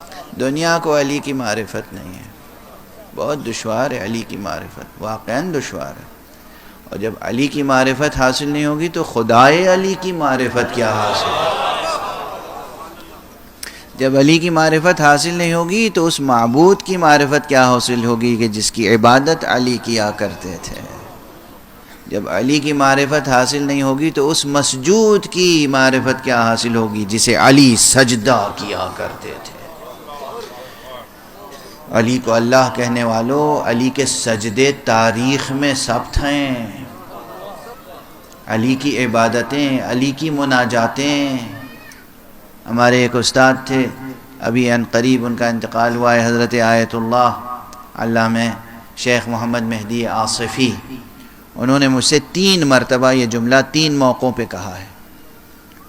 دنیا کو علی کی معرفت نہیں ہے، بہت دشوار ہے علی کی معرفت، واقعاً دشوار ہے۔ اور جب علی کی معرفت حاصل نہیں ہوگی تو خدائے علی کی معرفت کیا حاصل ہے؟ جب علی کی معرفت حاصل نہیں ہوگی تو اس معبود کی معرفت کیا حاصل ہوگی کہ جس کی عبادت علی کیا کرتے تھے؟ جب علی کی معرفت حاصل نہیں ہوگی تو اس مسجود کی معرفت کیا حاصل ہوگی جسے علی سجدہ کیا کرتے تھے؟ علی کو اللہ کہنے والوں، علی کے سجدے تاریخ میں ثبت ہیں، علی کی عبادتیں، علی کی مناجاتیں۔ ہمارے ایک استاد تھے، ابھی ان قریب ان کا انتقال ہوا ہے، حضرت آیت اللہ علامہ شیخ محمد مہدی آصفی۔ انہوں نے مجھ سے 3 مرتبہ یہ جملہ 3 موقعوں پہ کہا ہے،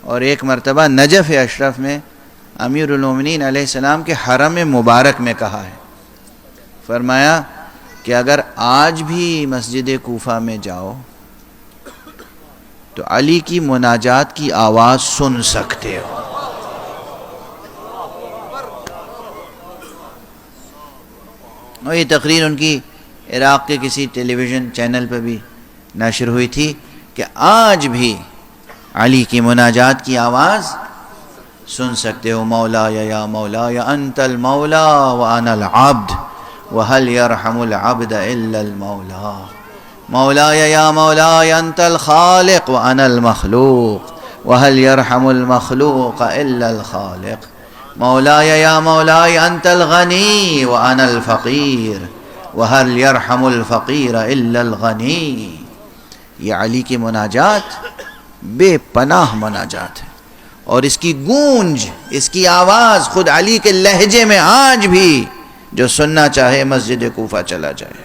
اور ایک مرتبہ نجف اشرف میں امیر المومنین علیہ السلام کے حرم مبارک میں کہا ہے۔ فرمایا کہ اگر آج بھی مسجد کوفہ میں جاؤ تو علی کی مناجات کی آواز سن سکتے ہو۔ اور یہ تقریر ان کی عراق کے کسی ٹیلی ویژن چینل پہ بھی نشر ہوئی تھی کہ آج بھی علی کی مناجات کی آواز سن سکتے ہو۔ مولا یا مولا یا انت المولا وانا العبد وهل يرحم العبد الا المولا، مولا یا مولا یا انت الخالق وانا المخلوق وهل يرحم المخلوق الا الخالق، مولا یا مولا انت الغنی وانا الفقیر وهل يرحم الفقیر الا الغنی۔ یہ علی کی مناجات بے پناہ مناجات ہے، اور اس کی گونج، اس کی آواز خود علی کے لہجے میں آج بھی جو سننا چاہے مسجد کوفہ چلا جائے۔